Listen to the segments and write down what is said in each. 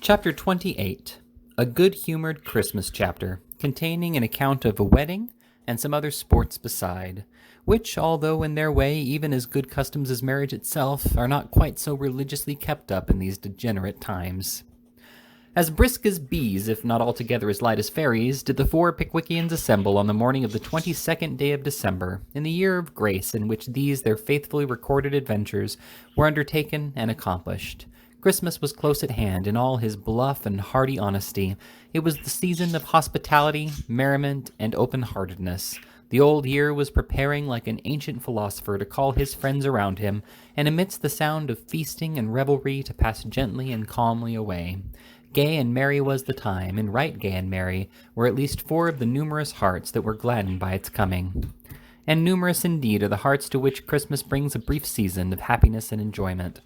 Chapter 28, a good-humored Christmas chapter, containing an account of a wedding and some other sports beside, which, although in their way even as good customs as marriage itself, are not quite so religiously kept up in these degenerate times. As brisk as bees, if not altogether as light as fairies, did the four Pickwickians assemble on the morning of the 22nd day of December, in the year of grace in which these their faithfully recorded adventures were undertaken and accomplished. Christmas was close at hand in all his bluff and hearty honesty. It was the season of hospitality, merriment, and open-heartedness. The old year was preparing like an ancient philosopher to call his friends around him, and amidst the sound of feasting and revelry to pass gently and calmly away. Gay and merry was the time, and right gay and merry were at least four of the numerous hearts that were gladdened by its coming. And numerous indeed are the hearts to which Christmas brings a brief season of happiness and enjoyment.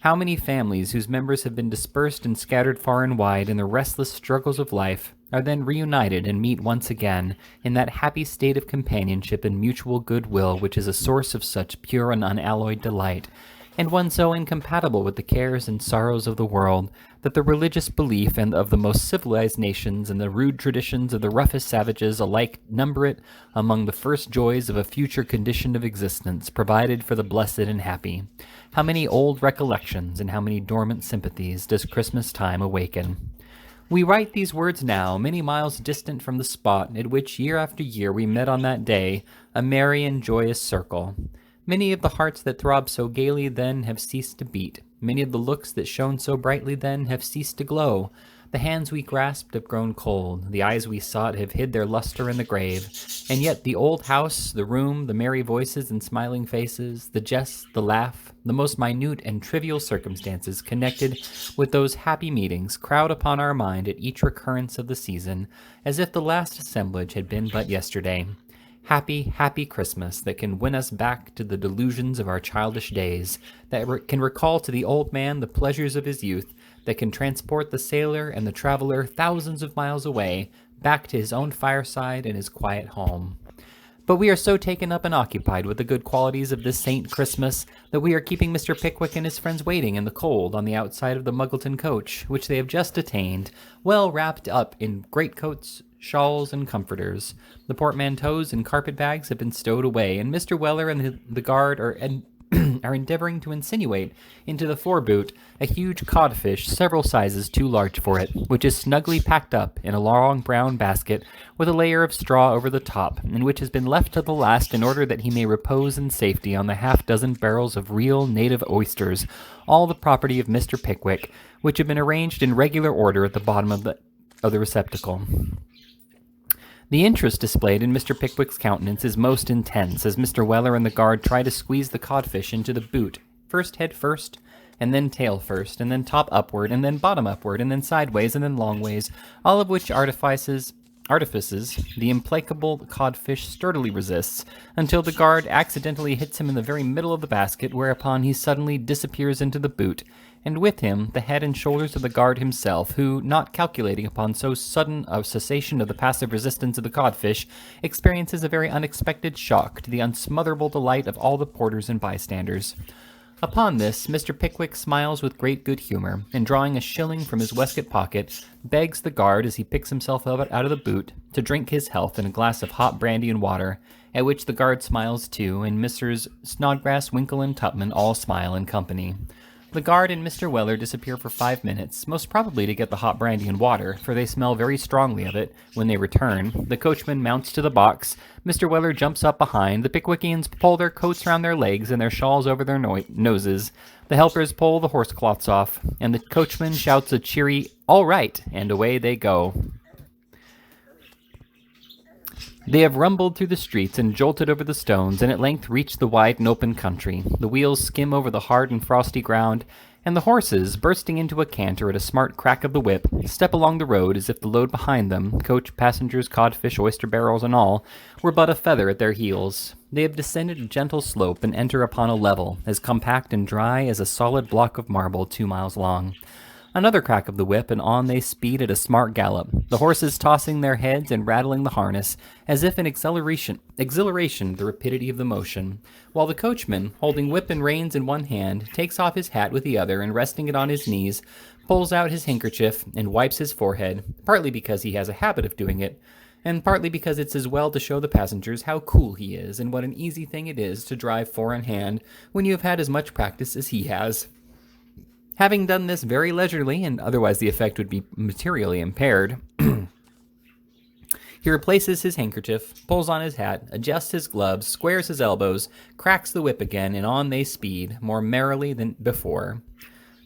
How many families whose members have been dispersed and scattered far and wide in the restless struggles of life are then reunited and meet once again in that happy state of companionship and mutual goodwill which is a source of such pure and unalloyed delight, and one so incompatible with the cares and sorrows of the world, that the religious belief and of the most civilized nations and the rude traditions of the roughest savages alike number it among the first joys of a future condition of existence provided for the blessed and happy. How many old recollections and how many dormant sympathies does Christmas time awaken? We write these words now, many miles distant from the spot at which year after year we met on that day, a merry and joyous circle. Many of the hearts that throbbed so gaily then have ceased to beat. Many of the looks that shone so brightly then have ceased to glow. The hands we grasped have grown cold. The eyes we sought have hid their luster in the grave. And yet the old house, the room, the merry voices and smiling faces, the jest, the laugh, the most minute and trivial circumstances connected with those happy meetings crowd upon our mind at each recurrence of the season, as if the last assemblage had been but yesterday. Happy, happy Christmas that can win us back to the delusions of our childish days, that can recall to the old man the pleasures of his youth, that can transport the sailor and the traveler thousands of miles away, back to his own fireside and his quiet home. But we are so taken up and occupied with the good qualities of this Saint Christmas that we are keeping Mr. Pickwick and his friends waiting in the cold on the outside of the Muggleton coach, which they have just attained, well wrapped up in greatcoats, shawls, and comforters. The portmanteaus and carpet-bags have been stowed away, and Mr. Weller and the guard are endeavoring to insinuate into the foreboot a huge codfish several sizes too large for it, which is snugly packed up in a long brown basket with a layer of straw over the top, and which has been left to the last in order that he may repose in safety on the half-dozen barrels of real native oysters, all the property of Mr. Pickwick, which have been arranged in regular order at the bottom of the receptacle. The interest displayed in Mr. Pickwick's countenance is most intense as Mr. Weller and the guard try to squeeze the codfish into the boot, first head first, and then tail first, and then top upward, and then bottom upward, and then sideways, and then longways, all of which artifices the implacable codfish sturdily resists, until the guard accidentally hits him in the very middle of the basket, whereupon he suddenly disappears into the boot, and with him the head and shoulders of the guard himself, who, not calculating upon so sudden a cessation of the passive resistance of the codfish, experiences a very unexpected shock to the unsmotherable delight of all the porters and bystanders. Upon this, Mr. Pickwick smiles with great good humor, and drawing a shilling from his waistcoat pocket, begs the guard, as he picks himself out of the boot, to drink his health in a glass of hot brandy and water, at which the guard smiles too, and Messrs. Snodgrass, Winkle, and Tupman all smile in company. The guard and Mr. Weller disappear for 5 minutes, most probably to get the hot brandy and water, for they smell very strongly of it. When they return, the coachman mounts to the box, Mr. Weller jumps up behind, the Pickwickians pull their coats round their legs and their shawls over their noses, the helpers pull the horsecloths off, and the coachman shouts a cheery, "All right," and away they go. They have rumbled through the streets and jolted over the stones, and at length reach the wide and open country. The wheels skim over the hard and frosty ground, and the horses, bursting into a canter at a smart crack of the whip, step along the road as if the load behind them, coach, passengers, codfish, oyster barrels, and all, were but a feather at their heels. They have descended a gentle slope and enter upon a level, as compact and dry as a solid block of marble 2 miles long. Another crack of the whip, and on they speed at a smart gallop, the horses tossing their heads and rattling the harness, as if in exhilaration at the rapidity of the motion, while the coachman, holding whip and reins in one hand, takes off his hat with the other, and resting it on his knees, pulls out his handkerchief and wipes his forehead, partly because he has a habit of doing it, and partly because it's as well to show the passengers how cool he is and what an easy thing it is to drive four in hand when you have had as much practice as he has. Having done this very leisurely, and otherwise the effect would be materially impaired, he replaces his handkerchief, pulls on his hat, adjusts his gloves, squares his elbows, cracks the whip again, and on they speed, more merrily than before.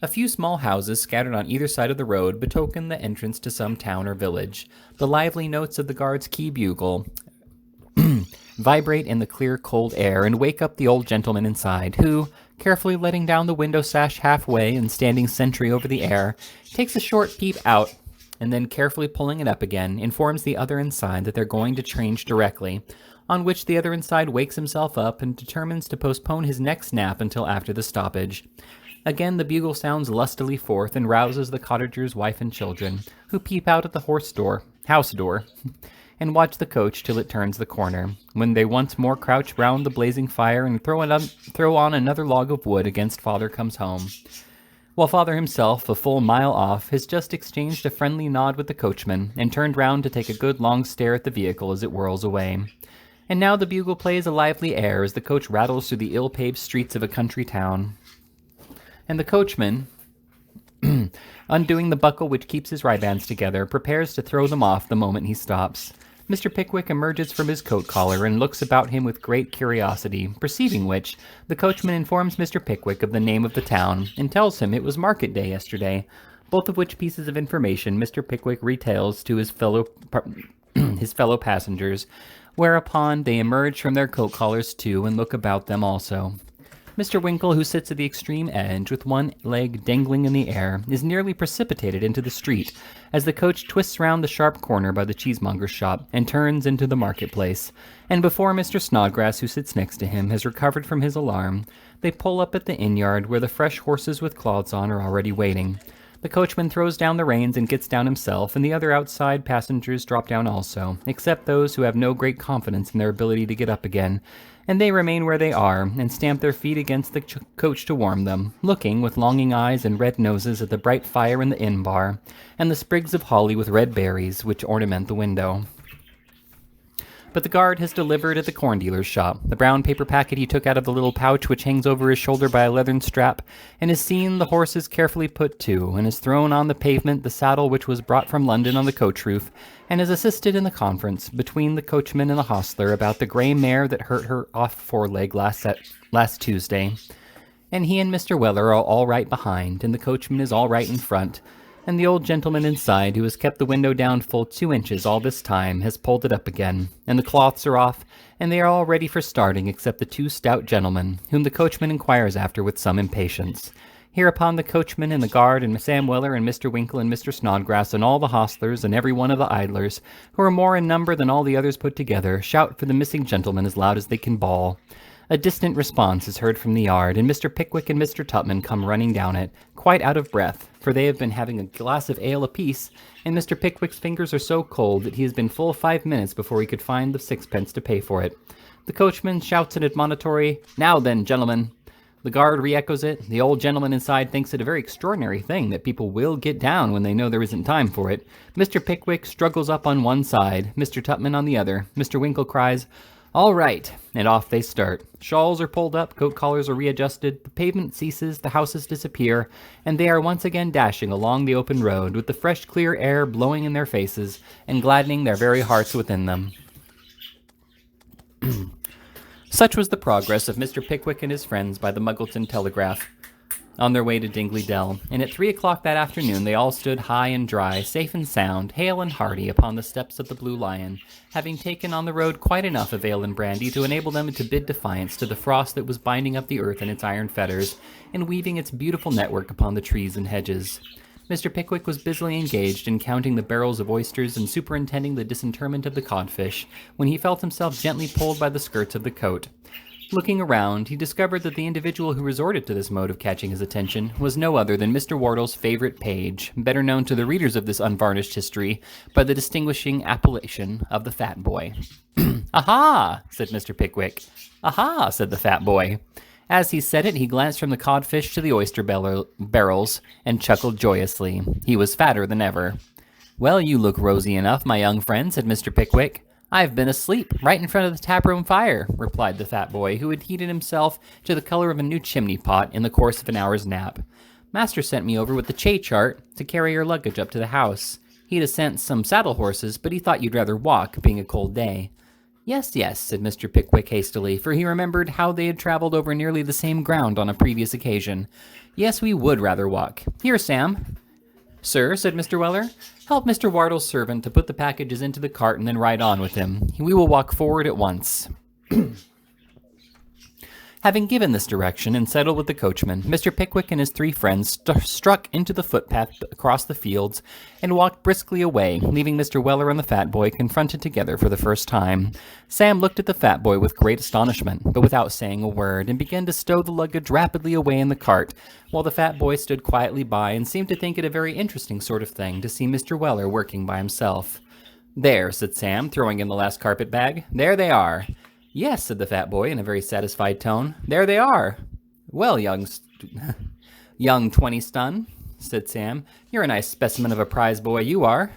A few small houses scattered on either side of the road betoken the entrance to some town or village. The lively notes of the guard's key bugle vibrate in the clear, cold air and wake up the old gentleman inside, who, carefully letting down the window sash halfway and standing sentry over the air, takes a short peep out, and then carefully pulling it up again, informs the other inside that they're going to change directly, on which the other inside wakes himself up and determines to postpone his next nap until after the stoppage. Again the bugle sounds lustily forth and rouses the cottager's wife and children, who peep out at the house door, and watch the coach till it turns the corner, when they once more crouch round the blazing fire and throw on another log of wood against father comes home. While father himself, a full mile off, has just exchanged a friendly nod with the coachman, and turned round to take a good long stare at the vehicle as it whirls away. And now the bugle plays a lively air as the coach rattles through the ill-paved streets of a country town. And the coachman, undoing the buckle which keeps his ribands together, prepares to throw them off the moment he stops. Mr. Pickwick emerges from his coat collar and looks about him with great curiosity, perceiving which, the coachman informs Mr. Pickwick of the name of the town, and tells him it was market day yesterday, both of which pieces of information Mr. Pickwick retails to his fellow passengers, whereupon they emerge from their coat collars too and look about them also. Mr. Winkle, who sits at the extreme edge, with one leg dangling in the air, is nearly precipitated into the street, as the coach twists round the sharp corner by the cheesemonger's shop, and turns into the marketplace, and before Mr. Snodgrass, who sits next to him, has recovered from his alarm, they pull up at the inn-yard, where the fresh horses with cloths on are already waiting. The coachman throws down the reins and gets down himself, and the other outside passengers drop down also, except those who have no great confidence in their ability to get up again, and they remain where they are, and stamp their feet against the coach to warm them, looking with longing eyes and red noses at the bright fire in the inn bar, and the sprigs of holly with red berries which ornament the window. But the guard has delivered at the corn dealer's shop the brown paper packet he took out of the little pouch which hangs over his shoulder by a leathern strap, and has seen the horses carefully put to, and has thrown on the pavement the saddle which was brought from London on the coach roof, and has assisted in the conference between the coachman and the hostler about the grey mare that hurt her off foreleg last Tuesday. And he and Mr. Weller are all right behind, and the coachman is all right in front, and the old gentleman inside, who has kept the window down full 2 inches all this time, has pulled it up again, and the cloths are off, and they are all ready for starting except the 2 stout gentlemen, whom the coachman inquires after with some impatience. Hereupon the coachman and the guard and Sam Weller and Mr. Winkle and Mr. Snodgrass and all the hostlers and every one of the idlers, who are more in number than all the others put together, shout for the missing gentleman as loud as they can bawl. A distant response is heard from the yard, and Mr. Pickwick and Mr. Tupman come running down it, quite out of breath, for they have been having a glass of ale apiece, and Mr. Pickwick's fingers are so cold that he has been full 5 minutes before he could find the 6pence to pay for it. The coachman shouts an admonitory, "Now then, gentlemen." The guard re-echoes it. The old gentleman inside thinks it a very extraordinary thing that people will get down when they know there isn't time for it. Mr. Pickwick struggles up on one side, Mr. Tupman on the other. Mr. Winkle cries, "All right," and off they start. Shawls are pulled up, coat collars are readjusted, the pavement ceases, the houses disappear, and they are once again dashing along the open road, with the fresh clear air blowing in their faces, and gladdening their very hearts within them. Such was the progress of Mr. Pickwick and his friends by the Muggleton Telegraph, on their way to Dingley Dell, and at 3 o'clock that afternoon they all stood high and dry, safe and sound, hale and hearty, upon the steps of the Blue Lion, having taken on the road quite enough of ale and brandy to enable them to bid defiance to the frost that was binding up the earth in its iron fetters, and weaving its beautiful network upon the trees and hedges. Mr. Pickwick was busily engaged in counting the barrels of oysters and superintending the disinterment of the codfish, when he felt himself gently pulled by the skirts of the coat. Looking around, he discovered that the individual who resorted to this mode of catching his attention was no other than Mr. Wardle's favorite page, better known to the readers of this unvarnished history by the distinguishing appellation of the Fat Boy. "Aha!" said Mr. Pickwick. "Aha!" said the Fat Boy. As he said it, he glanced from the codfish to the barrels and chuckled joyously. He was fatter than ever. "Well, you look rosy enough, my young friend," said Mr. Pickwick. "I've been asleep, right in front of the taproom fire," replied the fat boy, who had heated himself to the color of a new chimney pot in the course of an hour's nap. "Master sent me over with the Che chart to carry your luggage up to the house. He'd have sent some saddle horses, but he thought you'd rather walk, being a cold day." "Yes, yes," said Mr. Pickwick hastily, for he remembered how they had traveled over nearly the same ground on a previous occasion. "Yes, we would rather walk. Here, Sam." "Sir," said Mr. Weller, "help Mr. Wardle's servant to put the packages into the cart and then ride on with him. We will walk forward at once." Having given this direction and settled with the coachman, Mr. Pickwick and his three friends struck into the footpath across the fields and walked briskly away, leaving Mr. Weller and the fat boy confronted together for the first time. Sam looked at the fat boy with great astonishment, but without saying a word, and began to stow the luggage rapidly away in the cart, while the fat boy stood quietly by and seemed to think it a very interesting sort of thing to see Mr. Weller working by himself. "There," said Sam, throwing in the last carpet bag. "There they are." "Yes," said the fat boy in a very satisfied tone. "There they are." "Well, young 20-stun," said Sam, "you're a nice specimen of a prize boy, you are."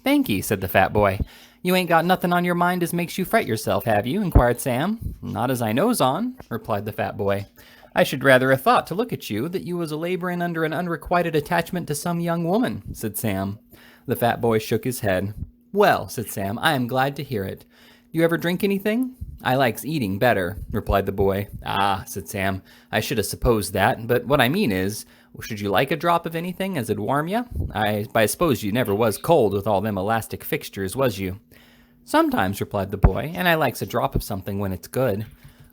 "Thanky," said the fat boy. "You ain't got nothing on your mind as makes you fret yourself, have you?" inquired Sam. "Not as I knows on," replied the fat boy. "I should rather have thought, to look at you, that you was a laborin' under an unrequited attachment to some young woman," said Sam. The fat boy shook his head. "Well," said Sam, "I am glad to hear it. Do you ever drink anything?" "I likes eating better," replied the boy. "Ah," said Sam, "I should have supposed that, but what I mean is, should you like a drop of anything as 'ud warm you? I suppose you never was cold with all them elastic fixtures, was you?" "Sometimes," replied the boy, "and I likes a drop of something when it's good."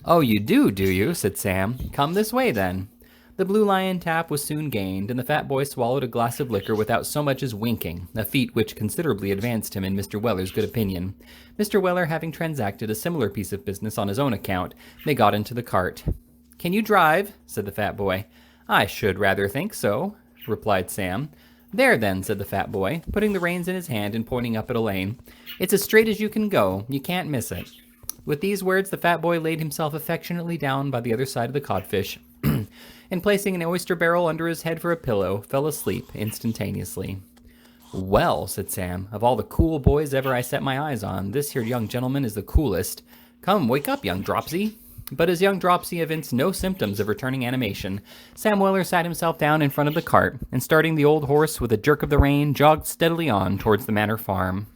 "Oh, you do you?" said Sam. "Come this way, then." The Blue Lion tap was soon gained, and the fat boy swallowed a glass of liquor without so much as winking, a feat which considerably advanced him in Mr. Weller's good opinion. Mr. Weller having transacted a similar piece of business on his own account, they got into the cart. "Can you drive?" said the fat boy. "I should rather think so," replied Sam. "There, then," said the fat boy, putting the reins in his hand and pointing up at a lane. "It's as straight as you can go. You can't miss it." With these words, the fat boy laid himself affectionately down by the other side of the codfish, and placing an oyster barrel under his head for a pillow, fell asleep instantaneously. "Well," said Sam, "of all the cool boys ever I set my eyes on, this here young gentleman is the coolest. Come, wake up, young Dropsy." But as young Dropsy evinced no symptoms of returning animation, Sam Weller sat himself down in front of the cart, and starting the old horse with a jerk of the rein, jogged steadily on towards the Manor Farm.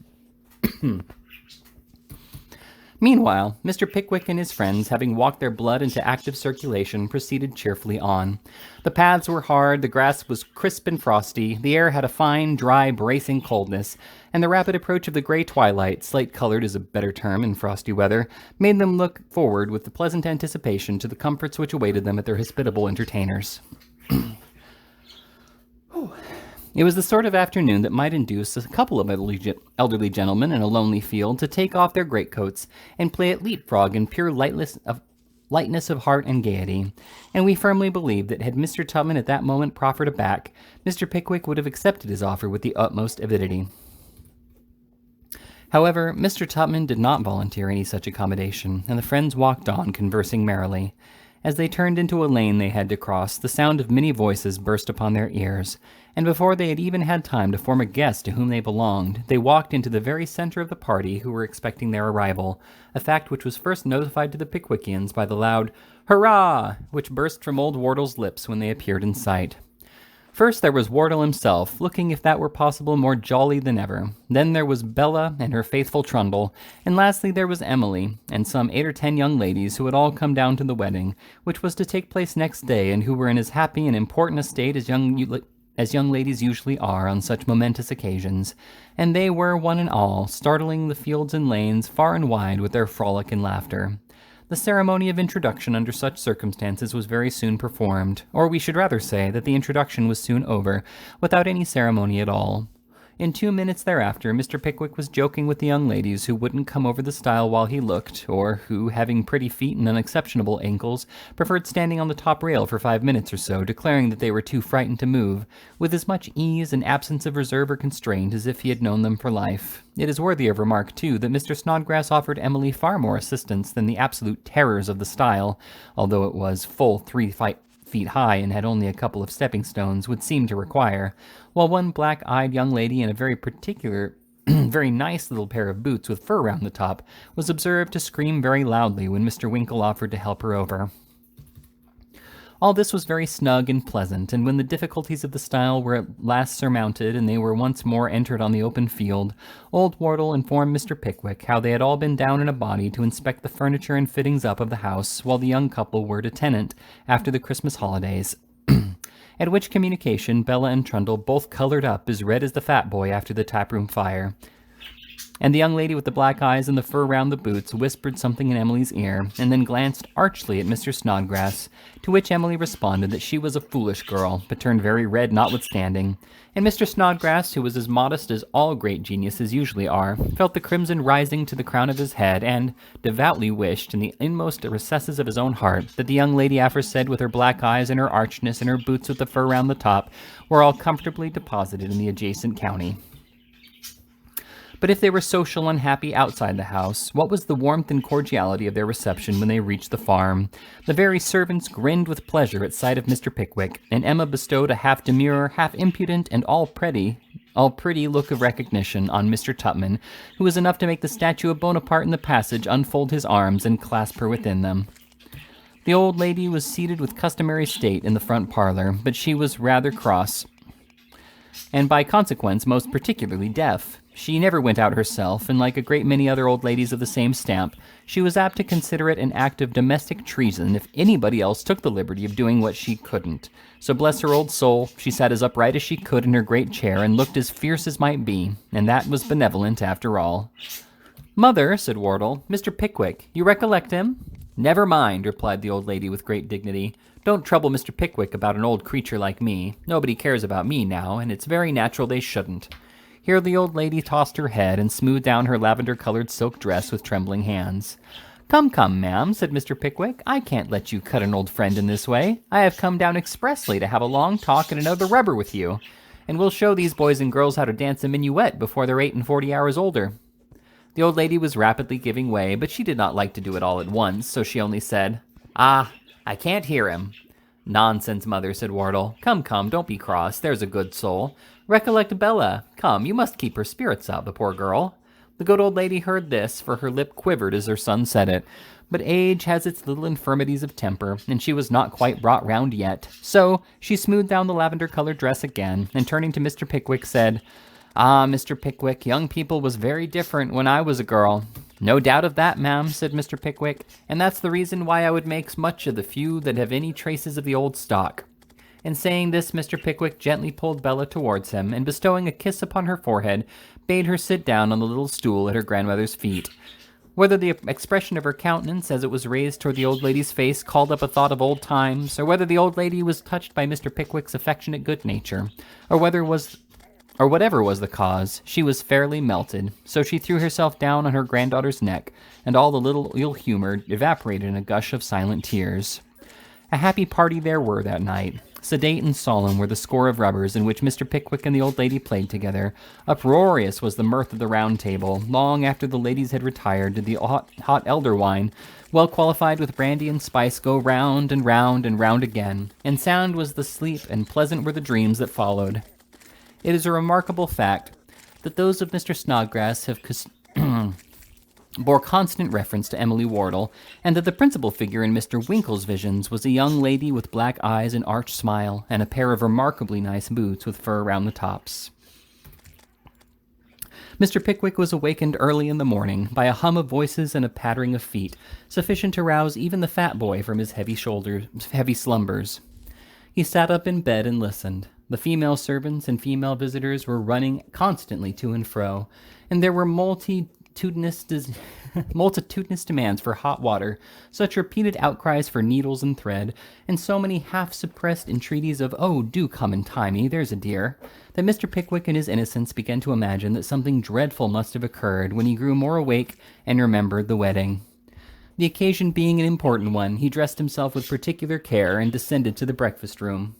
Meanwhile, Mr. Pickwick and his friends, having walked their blood into active circulation, proceeded cheerfully on. The paths were hard, the grass was crisp and frosty, the air had a fine, dry, bracing coldness, and the rapid approach of the gray twilight, slate-colored is a better term in frosty weather, made them look forward with the pleasant anticipation to the comforts which awaited them at their hospitable entertainers. It was the sort of afternoon that might induce a couple of elderly gentlemen in a lonely field to take off their greatcoats and play at leapfrog in pure lightness of heart and gaiety, and we firmly believe that had Mr. Tubman at that moment proffered a back, Mr. Pickwick would have accepted his offer with the utmost avidity. However, Mr. Tubman did not volunteer any such accommodation, and the friends walked on, conversing merrily. As they turned into a lane they had to cross, the sound of many voices burst upon their ears, and before they had even had time to form a guess to whom they belonged, they walked into the very center of the party who were expecting their arrival, a fact which was first notified to the Pickwickians by the loud "Hurrah!" which burst from old Wardle's lips when they appeared in sight. First there was Wardle himself, looking, if that were possible, more jolly than ever. Then there was Bella and her faithful Trundle, and lastly there was Emily, and some 8 or 10 young ladies who had all come down to the wedding, which was to take place next day, and who were in as happy and important a state as young ladies usually are on such momentous occasions, and they were, one and all, startling the fields and lanes far and wide with their frolic and laughter. The ceremony of introduction under such circumstances was very soon performed, or we should rather say that the introduction was soon over, without any ceremony at all. In 2 minutes thereafter, Mr. Pickwick was joking with the young ladies who wouldn't come over the stile while he looked, or who, having pretty feet and unexceptionable ankles, preferred standing on the top rail for 5 minutes or so, declaring that they were too frightened to move, with as much ease and absence of reserve or constraint as if he had known them for life. It is worthy of remark, too, that Mr. Snodgrass offered Emily far more assistance than the absolute terrors of the stile, although it was full 3 feet high and had only a couple of stepping stones, would seem to require, while one black-eyed young lady in a very particular, very nice little pair of boots with fur round the top was observed to scream very loudly when Mr. Winkle offered to help her over. All this was very snug and pleasant, and when the difficulties of the stile were at last surmounted and they were once more entered on the open field, old Wardle informed Mr. Pickwick how they had all been down in a body to inspect the furniture and fittings up of the house while the young couple were to tenant after the Christmas holidays. At which communication Bella and Trundle both colored up as red as the fat boy after the taproom fire, and the young lady with the black eyes and the fur round the boots whispered something in Emily's ear, and then glanced archly at Mr. Snodgrass, to which Emily responded that she was a foolish girl, but turned very red notwithstanding, and Mr. Snodgrass, who was as modest as all great geniuses usually are, felt the crimson rising to the crown of his head, and devoutly wished, in the inmost recesses of his own heart, that the young lady aforesaid with her black eyes and her archness and her boots with the fur round the top were all comfortably deposited in the adjacent county. But if they were social and happy outside the house, what was the warmth and cordiality of their reception when they reached the farm? The very servants grinned with pleasure at sight of Mr. Pickwick, and Emma bestowed a half demure, half impudent, and all pretty look of recognition on Mr. Tupman, who was enough to make the statue of Bonaparte in the passage unfold his arms and clasp her within them. The old lady was seated with customary state in the front parlor, but she was rather cross, and by consequence most particularly deaf. She never went out herself, and like a great many other old ladies of the same stamp, she was apt to consider it an act of domestic treason if anybody else took the liberty of doing what she couldn't. So bless her old soul, she sat as upright as she could in her great chair and looked as fierce as might be, and that was benevolent after all. "Mother," said Wardle, "Mr. Pickwick, you recollect him?" "Never mind," replied the old lady with great dignity. "Don't trouble Mr. Pickwick about an old creature like me. Nobody cares about me now, and it's very natural they shouldn't." Here the old lady tossed her head and smoothed down her lavender-colored silk dress with trembling hands. "Come, come, ma'am," said Mr. Pickwick, "I can't let you cut an old friend in this way. I have come down expressly to have a long talk and another rubber with you, and we'll show these boys and girls how to dance a minuet before they're 48 hours older." The old lady was rapidly giving way, but she did not like to do it all at once, so she only said, "Ah, I can't hear him." "Nonsense, mother," said Wardle. Come, don't be cross, there's a good soul. Recollect Bella. Come, you must keep her spirits up, the poor girl." The good old lady heard this, for her lip quivered as her son said it. But age has its little infirmities of temper, and she was not quite brought round yet. So she smoothed down the lavender-colored dress again, and turning to Mr. Pickwick said, "Ah, Mr. Pickwick, young people was very different when I was a girl." "No doubt of that, ma'am," said Mr. Pickwick, "and that's the reason why I would make much of the few that have any traces of the old stock." In saying this, Mr. Pickwick gently pulled Bella towards him, and bestowing a kiss upon her forehead, bade her sit down on the little stool at her grandmother's feet. Whether the expression of her countenance, as it was raised toward the old lady's face, called up a thought of old times, or whether the old lady was touched by Mr. Pickwick's affectionate good nature, or whatever was the cause, she was fairly melted, so she threw herself down on her granddaughter's neck, and all the little ill-humor evaporated in a gush of silent tears. A happy party there were that night. Sedate and solemn were the score of rubbers in which Mr. Pickwick and the old lady played together. Uproarious was the mirth of the round table. Long after the ladies had retired did the hot elder wine, well qualified with brandy and spice, go round and round and round again, and sound was the sleep and pleasant were the dreams that followed. It is a remarkable fact that those of Mr. Snodgrass have bore constant reference to Emily Wardle, and that the principal figure in Mr. Winkle's visions was a young lady with black eyes and arch smile, and a pair of remarkably nice boots with fur round the tops. Mr. Pickwick was awakened early in the morning by a hum of voices and a pattering of feet, sufficient to rouse even the fat boy from his heavy slumbers. He sat up in bed and listened. The female servants and female visitors were running constantly to and fro, and there were multitudinous multitudinous demands for hot water, such repeated outcries for needles and thread, and so many half-suppressed entreaties of, "Oh, do come and tie me, there's a dear," that Mr. Pickwick in his innocence began to imagine that something dreadful must have occurred when he grew more awake and remembered the wedding. The occasion being an important one, he dressed himself with particular care and descended to the breakfast room.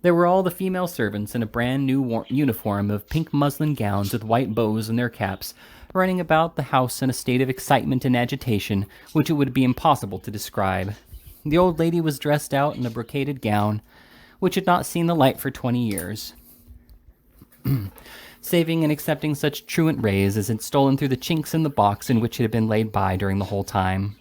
There were all the female servants in a brand-new uniform of pink muslin gowns with white bows in their caps, running about the house in a state of excitement and agitation which it would be impossible to describe. The old lady was dressed out in a brocaded gown, which had not seen the light for 20 years, saving and accepting such truant rays as had stolen through the chinks in the box in which it had been laid by during the whole time.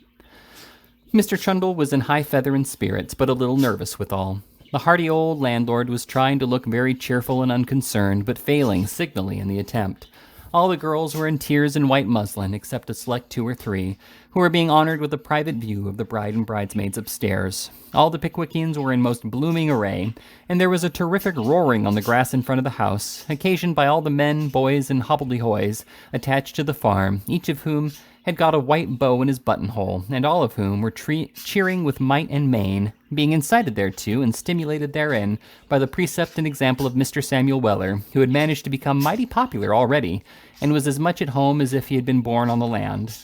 Mr. Trundle was in high feather and spirits, but a little nervous withal. The hearty old landlord was trying to look very cheerful and unconcerned, but failing signally in the attempt. All the girls were in tears and white muslin, except a select 2 or 3, who were being honored with a private view of the bride and bridesmaids upstairs. All the Pickwickians were in most blooming array, and there was a terrific roaring on the grass in front of the house, occasioned by all the men, boys, and hobbledehoys attached to the farm, each of whom had got a white bow in his buttonhole, and all of whom were cheering with might and main, being incited thereto and stimulated therein by the precept and example of Mr. Samuel Weller, who had managed to become mighty popular already, and was as much at home as if he had been born on the land.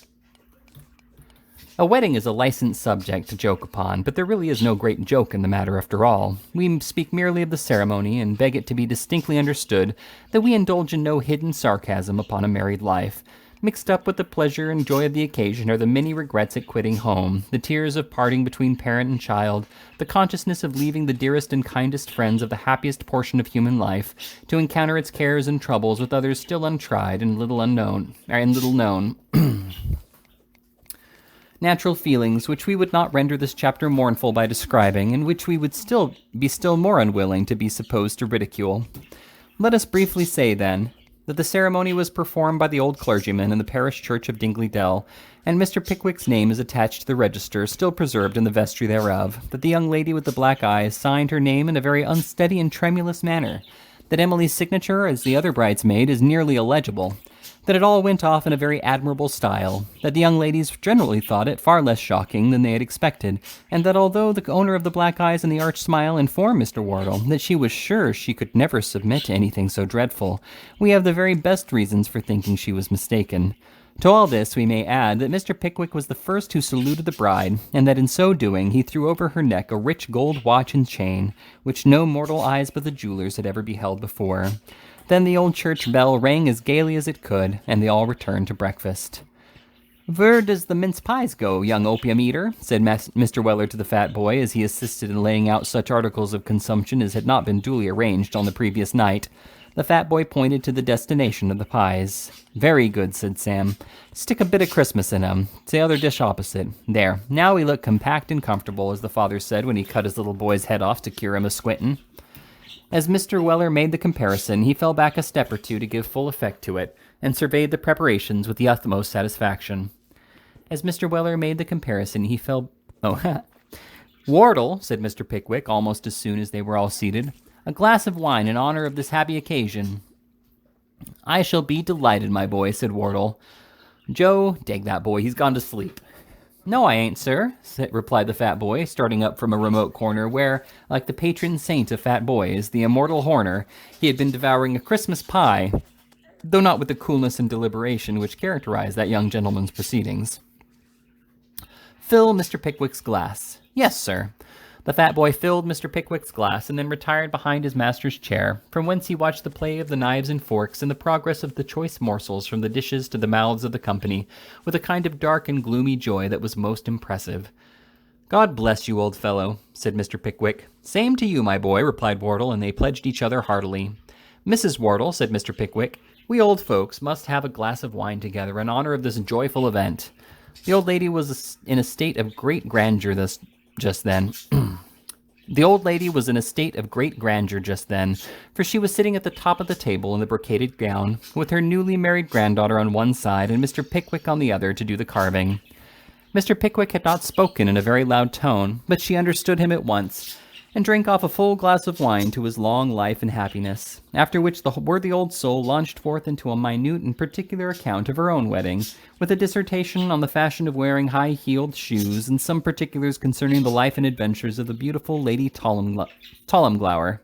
A wedding is a licensed subject to joke upon, but there really is no great joke in the matter after all. We speak merely of the ceremony, and beg it to be distinctly understood that we indulge in no hidden sarcasm upon a married life. Mixed up with the pleasure and joy of the occasion are the many regrets at quitting home, the tears of parting between parent and child, the consciousness of leaving the dearest and kindest friends of the happiest portion of human life, to encounter its cares and troubles with others still untried and little known. Natural feelings which we would not render this chapter mournful by describing, and which we would be still more unwilling to be supposed to ridicule. Let us briefly say, then, that the ceremony was performed by the old clergyman in the parish church of Dingley Dell, and Mr. Pickwick's name is attached to the register, still preserved in the vestry thereof, that the young lady with the black eyes signed her name in a very unsteady and tremulous manner, that Emily's signature, as the other bridesmaid, is nearly illegible, that it all went off in a very admirable style, that the young ladies generally thought it far less shocking than they had expected, and that although the owner of the black eyes and the arch smile informed Mr. Wardle that she was sure she could never submit to anything so dreadful, we have the very best reasons for thinking she was mistaken. To all this we may add that Mr. Pickwick was the first who saluted the bride, and that in so doing he threw over her neck a rich gold watch and chain, which no mortal eyes but the jewelers had ever beheld before. Then the old church bell rang as gaily as it could, and they all returned to breakfast. "Where does the mince pies go, young opium-eater?" said Mr. Weller to the fat boy, as he assisted in laying out such articles of consumption as had not been duly arranged on the previous night. The fat boy pointed to the destination of the pies. "Very good," said Sam. "Stick a bit of Christmas in 'em. It's the other dish opposite. There, now we look compact and comfortable," as the father said when he cut his little boy's head off to cure him of squinting. As Mr. Weller made the comparison, he fell back a step or two to give full effect to it, and surveyed the preparations with the utmost satisfaction. As Mr. Weller made the comparison, he fell... "Wardle," said Mr. Pickwick, almost as soon as they were all seated, "a glass of wine in honor of this happy occasion." "I shall be delighted, my boy," said Wardle. "Joe, take that boy, he's gone to sleep." "No, I ain't, sir," replied the fat boy, starting up from a remote corner where, like the patron saint of fat boys, the immortal Horner, he had been devouring a Christmas pie, though not with the coolness and deliberation which characterized that young gentleman's proceedings. "Fill Mr. Pickwick's glass." "Yes, sir." The fat boy filled Mr. Pickwick's glass and then retired behind his master's chair, from whence he watched the play of the knives and forks and the progress of the choice morsels from the dishes to the mouths of the company, with a kind of dark and gloomy joy that was most impressive. "God bless you, old fellow," said Mr. Pickwick. "Same to you, my boy," replied Wardle, and they pledged each other heartily. "Mrs. Wardle," said Mr. Pickwick, "we old folks must have a glass of wine together in honor of this joyful event." The old lady was in a state of great grandeur just then, for she was sitting at the top of the table in the brocaded gown, with her newly married granddaughter on one side and Mr. Pickwick on the other to do the carving. Mr. Pickwick had not spoken in a very loud tone, but she understood him at once, and drank off a full glass of wine to his long life and happiness, after which the worthy old soul launched forth into a minute and particular account of her own wedding, with a dissertation on the fashion of wearing high-heeled shoes, and some particulars concerning the life and adventures of the beautiful Lady Tollimglower,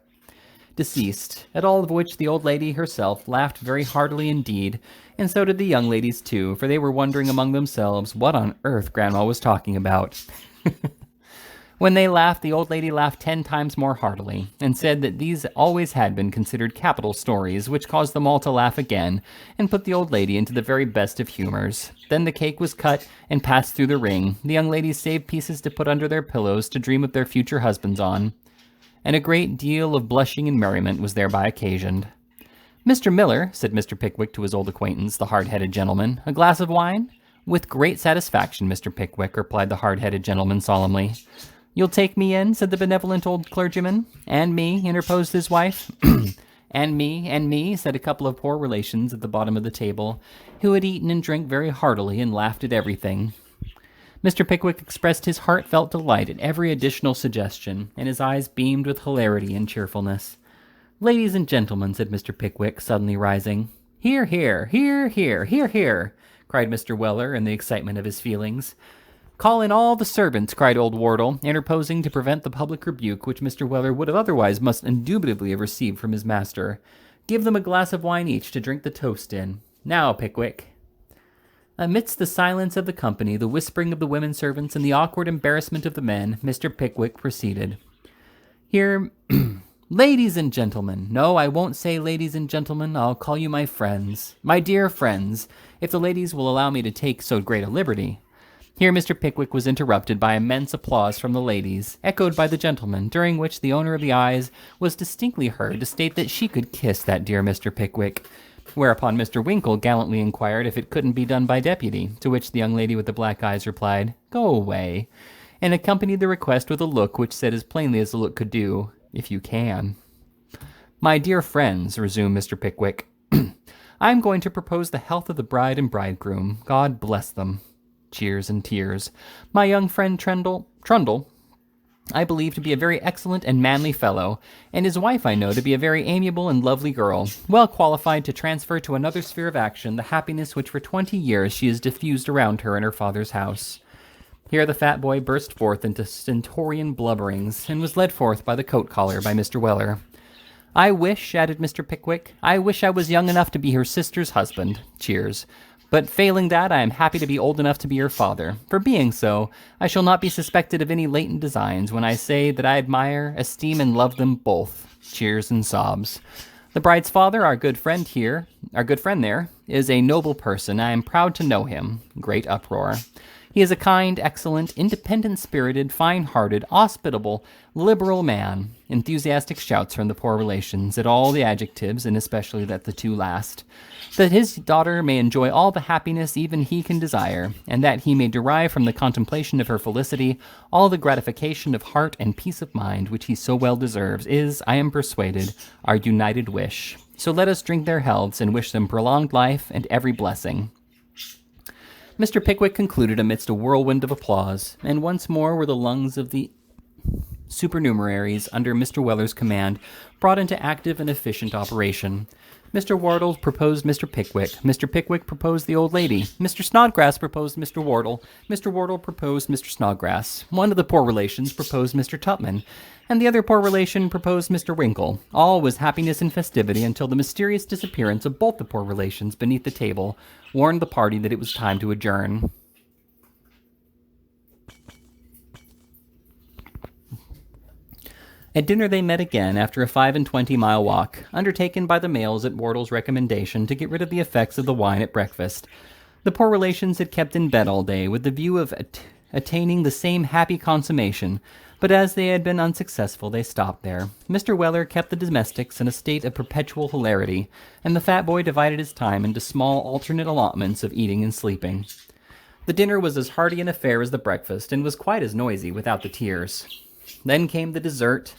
deceased, at all of which the old lady herself laughed very heartily indeed, and so did the young ladies too, for they were wondering among themselves what on earth Grandma was talking about. When they laughed, the old lady laughed 10 times more heartily, and said that these always had been considered capital stories, which caused them all to laugh again, and put the old lady into the very best of humors. Then the cake was cut and passed through the ring. The young ladies saved pieces to put under their pillows to dream of their future husbands on, and a great deal of blushing and merriment was thereby occasioned. "Mr. Miller," said Mr. Pickwick to his old acquaintance, the hard-headed gentleman, "a glass of wine?" "With great satisfaction, Mr. Pickwick," replied the hard-headed gentleman solemnly. "You'll take me in?" said the benevolent old clergyman. "And me?" interposed his wife. And me," said a couple of poor relations at the bottom of the table, who had eaten and drank very heartily and laughed at everything. Mr. Pickwick expressed his heartfelt delight at every additional suggestion, and his eyes beamed with hilarity and cheerfulness. "Ladies and gentlemen," said Mr. Pickwick, suddenly rising. "Hear, hear, hear, hear, hear, hear," cried Mr. Weller in the excitement of his feelings. "Call in all the servants," cried old Wardle, interposing to prevent the public rebuke which Mr. Weller would have otherwise must indubitably have received from his master. "Give them a glass of wine each to drink the toast in. Now, Pickwick." Amidst the silence of the company, the whispering of the women servants, and the awkward embarrassment of the men, Mr. Pickwick proceeded. "Here, ladies and gentlemen. No, I won't say ladies and gentlemen. I'll call you my friends. My dear friends, if the ladies will allow me to take so great a liberty." Here Mr. Pickwick was interrupted by immense applause from the ladies, echoed by the gentlemen, during which the owner of the eyes was distinctly heard to state that she could kiss that dear Mr. Pickwick, whereupon Mr. Winkle gallantly inquired if it couldn't be done by deputy, to which the young lady with the black eyes replied, "Go away," and accompanied the request with a look which said as plainly as the look could do, "If you can." "My dear friends," resumed Mr. Pickwick, "I am going to propose the health of the bride and bridegroom. God bless them." Cheers and tears. "My young friend Trundle, I believe to be a very excellent and manly fellow, and his wife I know to be a very amiable and lovely girl, well qualified to transfer to another sphere of action the happiness which for 20 years she has diffused around her in her father's house." Here the fat boy burst forth into stentorian blubberings, and was led forth by the coat collar by Mr. Weller. "I wish," added Mr. Pickwick, "I wish I was young enough to be her sister's husband." Cheers. "But failing that, I am happy to be old enough to be her father. For being so, I shall not be suspected of any latent designs when I say that I admire, esteem, and love them both." Cheers and sobs. "The bride's father, our good friend there, is a noble person. I am proud to know him." Great uproar. "He is a kind, excellent, independent-spirited, fine-hearted, hospitable, liberal man." Enthusiastic shouts from the poor relations at all the adjectives, and especially at the two last. "That his daughter may enjoy all the happiness even he can desire, and that he may derive from the contemplation of her felicity all the gratification of heart and peace of mind which he so well deserves, is, I am persuaded, our united wish. So let us drink their healths and wish them prolonged life and every blessing." Mr. Pickwick concluded amidst a whirlwind of applause, and once more were the lungs of the supernumeraries under Mr. Weller's command brought into active and efficient operation. Mr. Wardle proposed Mr. Pickwick. Mr. Pickwick proposed the old lady. Mr. Snodgrass proposed Mr. Wardle. Mr. Wardle proposed Mr. Snodgrass. One of the poor relations proposed Mr. Tupman, and the other poor relation proposed Mr. Winkle. All was happiness and festivity until the mysterious disappearance of both the poor relations beneath the table warned the party that it was time to adjourn. At dinner they met again after a 25-mile walk, undertaken by the males at Wardle's recommendation to get rid of the effects of the wine at breakfast. The poor relations had kept in bed all day with the view of attaining the same happy consummation, but as they had been unsuccessful, they stopped there. Mr. Weller kept the domestics in a state of perpetual hilarity, and the fat boy divided his time into small alternate allotments of eating and sleeping. The dinner was as hearty an affair as the breakfast, and was quite as noisy without the tears. Then came the dessert,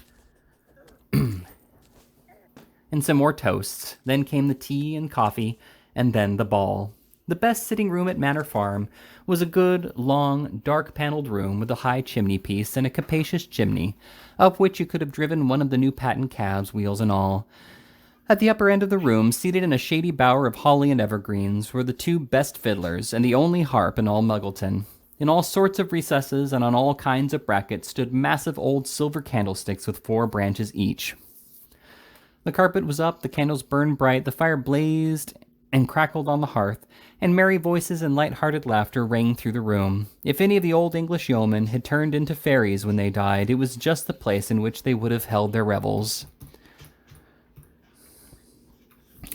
and some more toasts. Then came the tea and coffee, and then the ball. The best sitting room at Manor Farm was a good, long, dark-paneled room with a high chimney-piece and a capacious chimney, up which you could have driven one of the new patent cabs, wheels and all. At the upper end of the room, seated in a shady bower of holly and evergreens, were the two best fiddlers and the only harp in all Muggleton. In all sorts of recesses and on all kinds of brackets stood massive old silver candlesticks with 4 branches each. The carpet was up, the candles burned bright, the fire blazed and crackled on the hearth, and merry voices and light-hearted laughter rang through the room. If any of the old English yeomen had turned into fairies when they died, it was just the place in which they would have held their revels.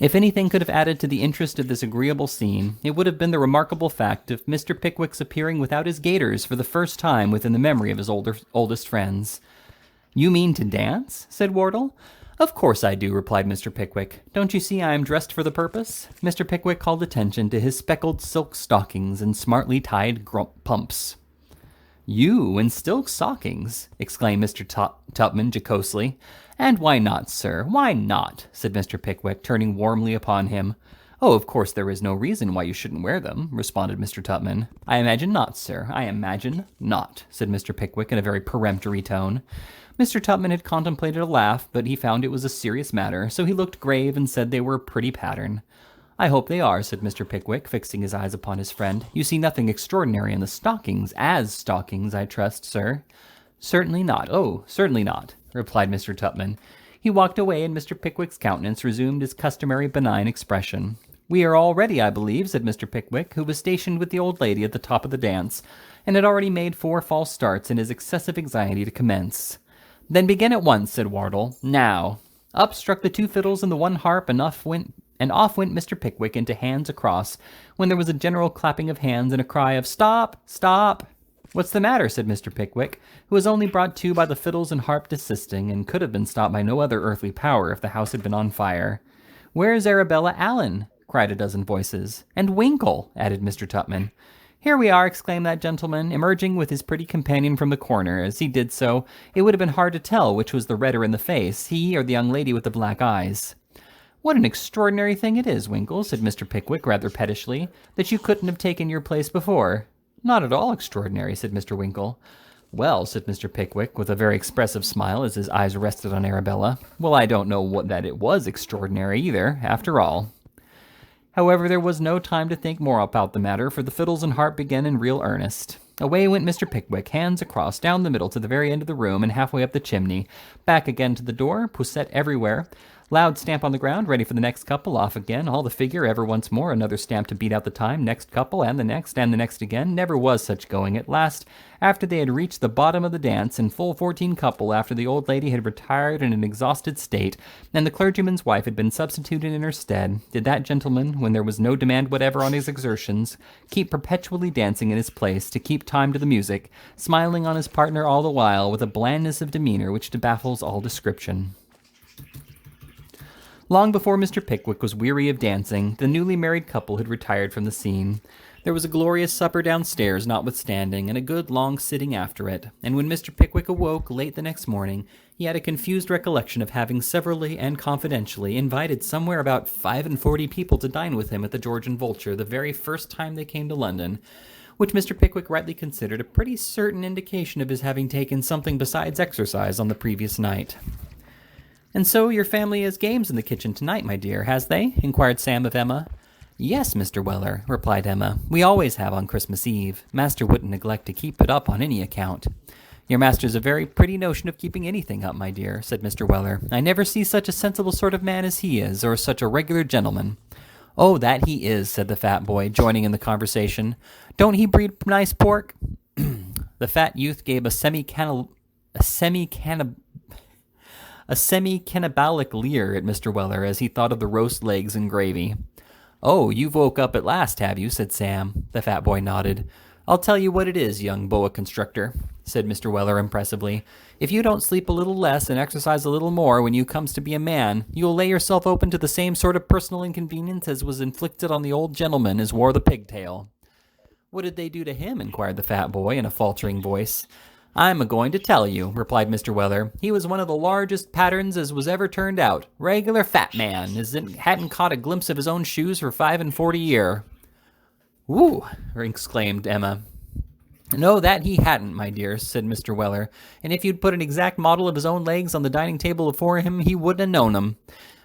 If anything could have added to the interest of this agreeable scene, it would have been the remarkable fact of Mr. Pickwick's appearing without his gaiters for the first time within the memory of his oldest friends. "You mean to dance?" said Wardle. "Of course I do," replied Mr. Pickwick. "Don't you see I am dressed for the purpose?" Mr. Pickwick called attention to his speckled silk stockings and smartly tied pumps. "You in silk stockings!" exclaimed Mr. Tupman jocosely. "And why not, sir? Why not?" said Mr. Pickwick, turning warmly upon him. "Oh, of course there is no reason why you shouldn't wear them," responded Mr. Tupman. "I imagine not, sir. I imagine not," said Mr. Pickwick in a very peremptory tone. Mr. Tupman had contemplated a laugh, but he found it was a serious matter, so he looked grave and said they were a pretty pattern. "I hope they are," said Mr. Pickwick, fixing his eyes upon his friend. "You see nothing extraordinary in the stockings, as stockings, I trust, sir." "Certainly not. Oh, certainly not," replied Mr. Tupman. He walked away, and Mr. Pickwick's countenance resumed its customary benign expression. "We are all ready, I believe," said Mr. Pickwick, who was stationed with the old lady at the top of the dance, and had already made 4 false starts in his excessive anxiety to commence. "Then begin at once," said Wardle. "Now." Up struck the 2 fiddles and the 1 harp, and off went Mr. Pickwick into Hands Across, when there was a general clapping of hands and a cry of "Stop! Stop!" "What's the matter?" said Mr. Pickwick, who was only brought to by the fiddles and harp desisting, and could have been stopped by no other earthly power if the house had been on fire. "Where's Arabella Allen?" cried a dozen voices. "And Winkle," added Mr. Tupman. "Here we are," exclaimed that gentleman, emerging with his pretty companion from the corner. As he did so, it would have been hard to tell which was the redder in the face, he or the young lady with the black eyes. "What an extraordinary thing it is, Winkle," said Mr. Pickwick rather pettishly, "that you couldn't have taken your place before." "Not at all extraordinary," said Mr. Winkle. "Well," said Mr. Pickwick, with a very expressive smile as his eyes rested on Arabella, "well, I don't know that it was extraordinary either, after all." However, there was no time to think more about the matter, for the fiddles and harp began in real earnest. Away went Mr. Pickwick, hands across, down the middle to the very end of the room and halfway up the chimney, back again to the door, poussette everywhere, loud stamp on the ground, ready for the next couple, off again, all the figure, ever once more, another stamp to beat out the time, next couple, and the next again. Never was such going. At last, after they had reached the bottom of the dance, in full 14 couple, after the old lady had retired in an exhausted state, and the clergyman's wife had been substituted in her stead, did that gentleman, when there was no demand whatever on his exertions, keep perpetually dancing in his place, to keep time to the music, smiling on his partner all the while, with a blandness of demeanor which baffles all description. Long before Mr. Pickwick was weary of dancing, the newly married couple had retired from the scene. There was a glorious supper downstairs, notwithstanding, and a good long sitting after it, and when Mr. Pickwick awoke late the next morning, he had a confused recollection of having severally and confidentially invited somewhere about 45 people to dine with him at the George and Vulture the very first time they came to London, which Mr. Pickwick rightly considered a pretty certain indication of his having taken something besides exercise on the previous night. "And so your family has games in the kitchen tonight, my dear, has they?" inquired Sam of Emma. "Yes, Mr. Weller," replied Emma. "We always have on Christmas Eve. Master wouldn't neglect to keep it up on any account." "Your master's a very pretty notion of keeping anything up, my dear," said Mr. Weller. "I never see such a sensible sort of man as he is, or such a regular gentleman." "Oh, that he is," said the fat boy, joining in the conversation. "Don't he breed nice pork?" The fat youth gave a semi-cannibalic leer at Mr. Weller as he thought of the roast legs and gravy. "Oh, you've woke up at last, have you?" said Sam. The fat boy nodded. "I'll tell you what it is, young boa constrictor," said Mr. Weller impressively. "If you don't sleep a little less and exercise a little more when you comes to be a man, you'll lay yourself open to the same sort of personal inconvenience as was inflicted on the old gentleman as wore the pigtail." "What did they do to him?" inquired the fat boy in a faltering voice. "I'm a-going to tell you," replied Mr. Weller. "He was one of the largest patterns as was ever turned out. Regular fat man, as hadn't caught a glimpse of his own shoes for 45 year." "Ooh!" exclaimed Emma. "No, that he hadn't, my dear," said Mr. Weller, "and if you'd put an exact model of his own legs on the dining table before him, he wouldn't have known 'em.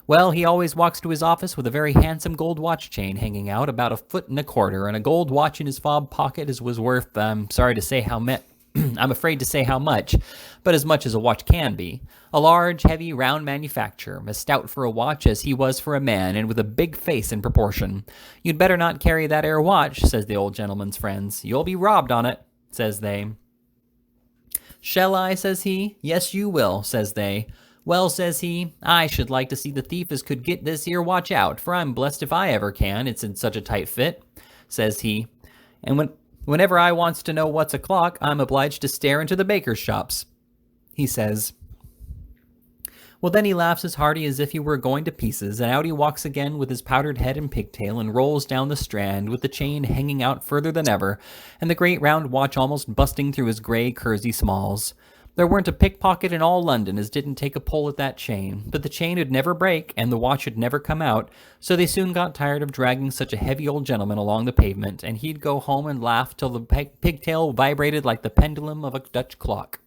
Well, he always walks to his office with a very handsome gold watch chain hanging out about 1.25 feet, and a gold watch in his fob pocket was worth, I'm afraid to say how much, but as much as a watch can be. A large, heavy, round manufacture, as stout for a watch as he was for a man, and with a big face in proportion. You'd better not carry that 'ere watch," says the old gentleman's friends. "You'll be robbed on it," says they. "Shall I?" says he. "Yes, you will," says they. "Well," says he, "I should like to see the thief as could get this 'ere watch out, for I'm blessed if I ever can, it's in such a tight fit," says he. "And whenever I wants to know what's o'clock, I'm obliged to stare into the baker's shops," he says. Well, then he laughs as hearty as if he were going to pieces, and out he walks again with his powdered head and pigtail, and rolls down the Strand, with the chain hanging out further than ever, and the great round watch almost busting through his grey kersey smalls. There weren't a pickpocket in all London as didn't take a pull at that chain, but the chain would never break, and the watch would never come out, so they soon got tired of dragging such a heavy old gentleman along the pavement, and he'd go home and laugh till the pigtail vibrated like the pendulum of a Dutch clock.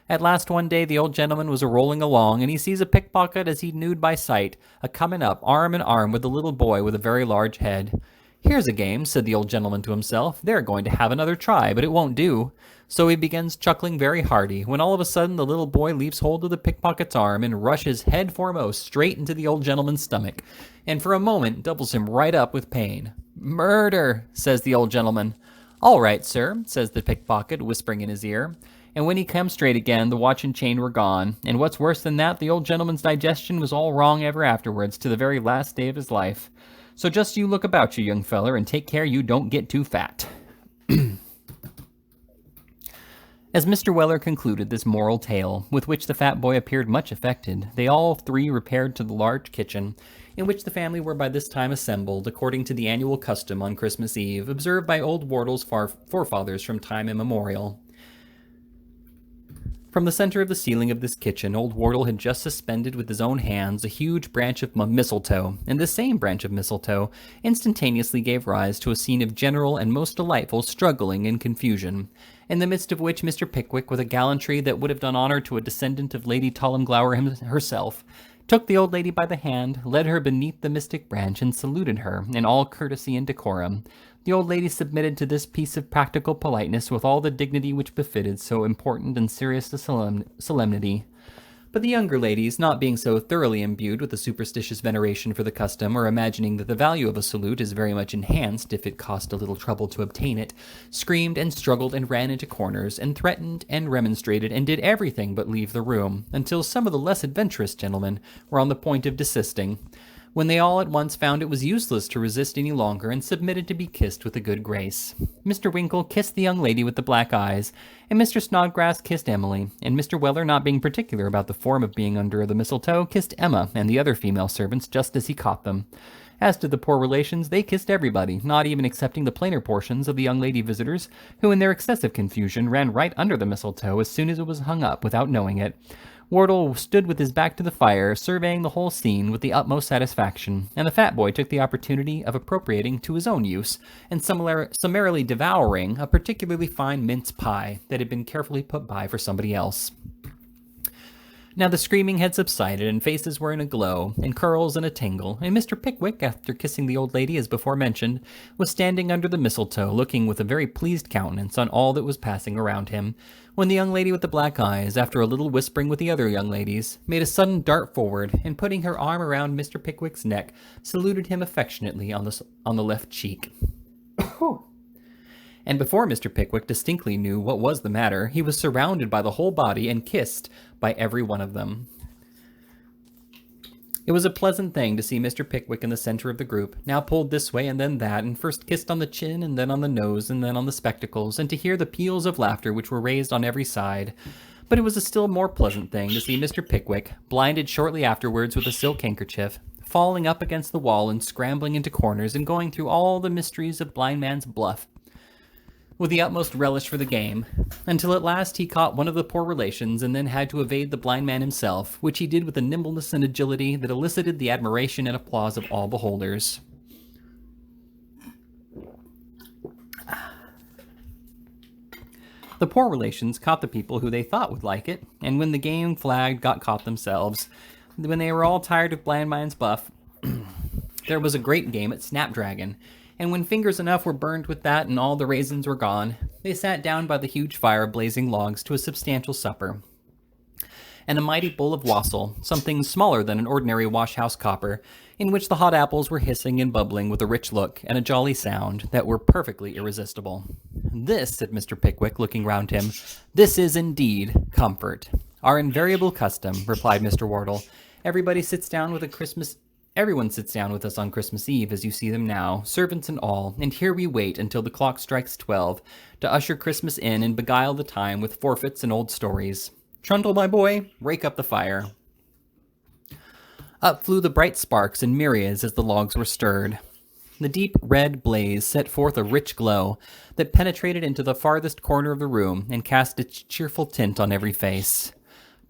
At last one day the old gentleman was a-rolling along, and he sees a pickpocket as he knewed by sight, a-coming up arm in arm with a little boy with a very large head. "Here's a game," said the old gentleman to himself. "They're going to have another try, but it won't do." So he begins chuckling very hearty, when all of a sudden the little boy leaves hold of the pickpocket's arm and rushes head foremost straight into the old gentleman's stomach, and for a moment doubles him right up with pain. "Murder," says the old gentleman. "All right, sir," says the pickpocket, whispering in his ear. And when he come straight again, the watch and chain were gone, and what's worse than that, the old gentleman's digestion was all wrong ever afterwards, to the very last day of his life. So just you look about you, young feller, and take care you don't get too fat. As Mr. Weller concluded this moral tale, with which the fat boy appeared much affected, they all three repaired to the large kitchen, in which the family were by this time assembled, according to the annual custom on Christmas Eve, observed by old Wardle's forefathers from time immemorial. From the center of the ceiling of this kitchen, old Wardle had just suspended with his own hands a huge branch of mistletoe, and this same branch of mistletoe instantaneously gave rise to a scene of general and most delightful struggling and confusion, in the midst of which Mr. Pickwick, with a gallantry that would have done honor to a descendant of Lady Tollimglower herself, took the old lady by the hand, led her beneath the mystic branch, and saluted her in all courtesy and decorum. The old lady submitted to this piece of practical politeness with all the dignity which befitted so important and serious a solemnity. But the younger ladies, not being so thoroughly imbued with a superstitious veneration for the custom, or imagining that the value of a salute is very much enhanced if it cost a little trouble to obtain it, screamed and struggled and ran into corners, and threatened and remonstrated, and did everything but leave the room, until some of the less adventurous gentlemen were on the point of desisting, when they all at once found it was useless to resist any longer, and submitted to be kissed with a good grace. Mr. Winkle kissed the young lady with the black eyes, and Mr. Snodgrass kissed Emily, and Mr. Weller, not being particular about the form of being under the mistletoe, kissed Emma and the other female servants just as he caught them. As to the poor relations, they kissed everybody, not even excepting the plainer portions of the young lady visitors, who in their excessive confusion ran right under the mistletoe as soon as it was hung up without knowing it. Wardle stood with his back to the fire, surveying the whole scene with the utmost satisfaction, and the fat boy took the opportunity of appropriating to his own use, and summarily devouring a particularly fine mince pie that had been carefully put by for somebody else. Now the screaming had subsided, and faces were in a glow, and curls in a tingle, and Mr. Pickwick, after kissing the old lady as before mentioned, was standing under the mistletoe, looking with a very pleased countenance on all that was passing around him, when the young lady with the black eyes, after a little whispering with the other young ladies, made a sudden dart forward, and putting her arm around Mr. Pickwick's neck, saluted him affectionately on the left cheek. And before Mr. Pickwick distinctly knew what was the matter, he was surrounded by the whole body and kissed by every one of them. It was a pleasant thing to see Mr. Pickwick in the center of the group, now pulled this way and then that, and first kissed on the chin, and then on the nose, and then on the spectacles, and to hear the peals of laughter which were raised on every side. But it was a still more pleasant thing to see Mr. Pickwick, blinded shortly afterwards with a silk handkerchief, falling up against the wall and scrambling into corners, and going through all the mysteries of blind man's bluff, with the utmost relish for the game, until at last he caught one of the poor relations, and then had to evade the blind man himself, which he did with a nimbleness and agility that elicited the admiration and applause of all beholders. The poor relations caught the people who they thought would like it, and when the game flagged, got caught themselves. When they were all tired of Blandmind's Buff, there was a great game at Snapdragon, and when fingers enough were burned with that and all the raisins were gone, they sat down by the huge fire of blazing logs to a substantial supper. And a mighty bowl of wassail, something smaller than an ordinary wash-house copper, in which the hot apples were hissing and bubbling with a rich look and a jolly sound that were perfectly irresistible. "This," said Mr. Pickwick, looking round him, "this is indeed comfort." "Our invariable custom," replied Mr. Wardle. Everyone sits down with us on Christmas Eve, as you see them now, servants and all, and here we wait until the clock strikes 12 to usher Christmas in and beguile the time with forfeits and old stories. Trundle, my boy, rake up the fire. Up flew the bright sparks in myriads as the logs were stirred. The deep red blaze set forth a rich glow that penetrated into the farthest corner of the room and cast its cheerful tint on every face.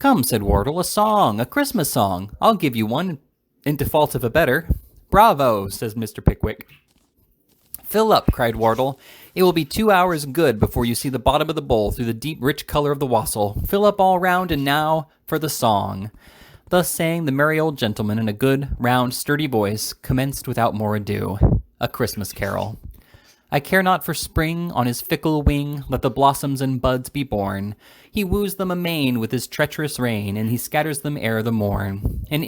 "Come," said Wardle, a Christmas song. I'll give you one in default of a better." "Bravo," says Mr. Pickwick. "Fill up," cried Wardle. "It will be 2 hours good before you see the bottom of the bowl through the deep, rich color of the wassail. Fill up all round, and now for the song." Thus saying, the merry old gentleman, in a good, round, sturdy voice, commenced without more ado, A Christmas Carol. "I care not for spring, on his fickle wing, let the blossoms and buds be born. He woos them amain with his treacherous rein, and he scatters them ere the morn. An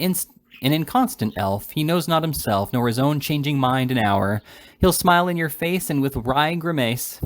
inconstant elf, he knows not himself, nor his own changing mind and hour. He'll smile in your face, and with wry grimace,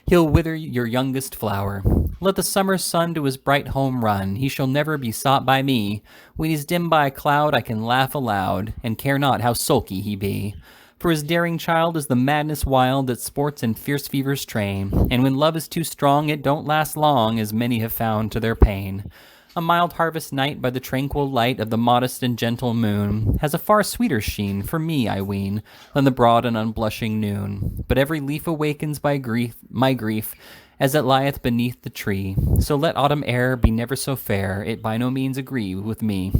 he'll wither your youngest flower. Let the summer sun to his bright home run, he shall never be sought by me. When he's dimmed by a cloud, I can laugh aloud, and care not how sulky he be. For his daring child is the madness wild that sports in fierce fever's train, and when love is too strong, it don't last long, as many have found to their pain. A mild harvest night by the tranquil light of the modest and gentle moon has a far sweeter sheen, for me, I ween, than the broad and unblushing noon. But every leaf awakens my grief, as it lieth beneath the tree. So let autumn air be never so fair, it by no means agrees with me.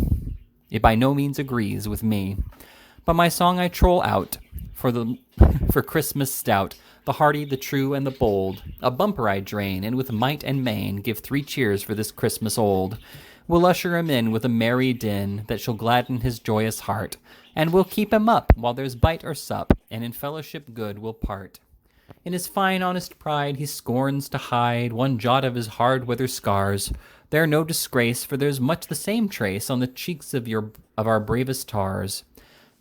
But my song I troll out, for Christmas stout, the hearty, the true, and the bold. A bumper I drain, and with might and main give 3 cheers for this Christmas old. We'll usher him in with a merry din that shall gladden his joyous heart, and we'll keep him up while there's bite or sup, and in fellowship good we'll part. In his fine honest pride he scorns to hide one jot of his hard weather scars. They're no disgrace, for there's much the same trace on the cheeks of our bravest tars.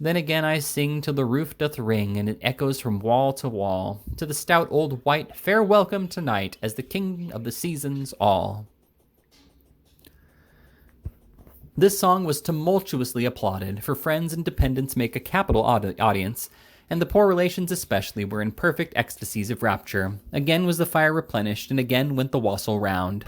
Then again I sing till the roof doth ring, and it echoes from wall to wall, to the stout old wight, fair welcome tonight, as the king of the seasons all. This song was tumultuously applauded, for friends and dependents make a capital audience, and the poor relations especially were in perfect ecstasies of rapture. Again was the fire replenished, and again went the wassail round.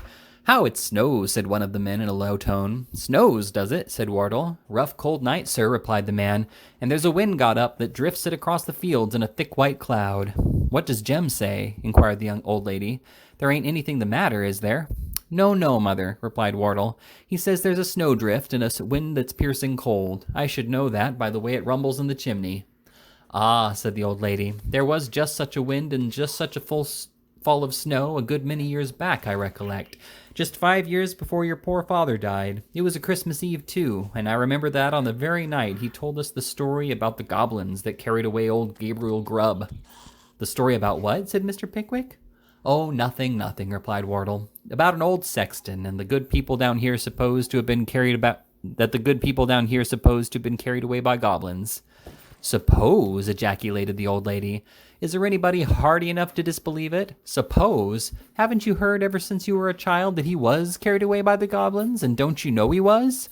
"How it snows," said one of the men in a low tone. "Snows, does it?" said Wardle. "Rough, cold night, sir," replied the man, "and there's a wind got up that drifts it across the fields in a thick white cloud." "What does Jem say?" inquired the young old lady. "There ain't anything the matter, is there?" "No, no, mother," replied Wardle. "He says there's a snowdrift and a wind that's piercing cold. I should know that by the way it rumbles in the chimney." "Ah," said the old lady, "there was just such a wind and just such a full fall of snow a good many years back, I recollect. Just 5 years before your poor father died. It was a Christmas Eve, too, and I remember that on the very night he told us the story about the goblins that carried away old Gabriel Grubb." "The story about what?" said Mr. Pickwick. "Oh, nothing, replied Wardle. "About an old sexton, and the good people down here supposed to have been carried away by goblins." "Suppose!" ejaculated the old lady. "Is there anybody hardy enough to disbelieve it? Suppose! Haven't you heard ever since you were a child that he was carried away by the goblins, and don't you know he was?"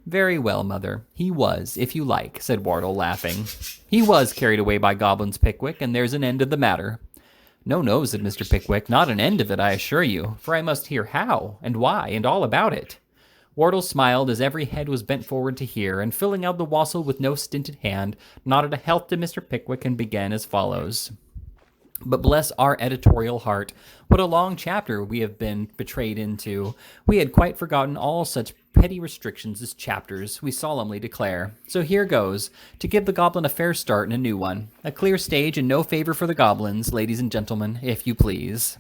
"Very well, mother, he was, if you like," said Wardle, laughing. "He was carried away by goblins, Pickwick, and there's an end of the matter." "No, no," said Mr. Pickwick, "not an end of it, I assure you, for I must hear how, and why, and all about it." Wardle smiled as every head was bent forward to hear, and filling out the wassail with no stinted hand, nodded a health to Mr. Pickwick and began as follows. But bless our editorial heart, what a long chapter we have been betrayed into. We had quite forgotten all such petty restrictions as chapters, we solemnly declare. So here goes, to give the goblin a fair start in a new one. A clear stage and no favor for the goblins, ladies and gentlemen, if you please.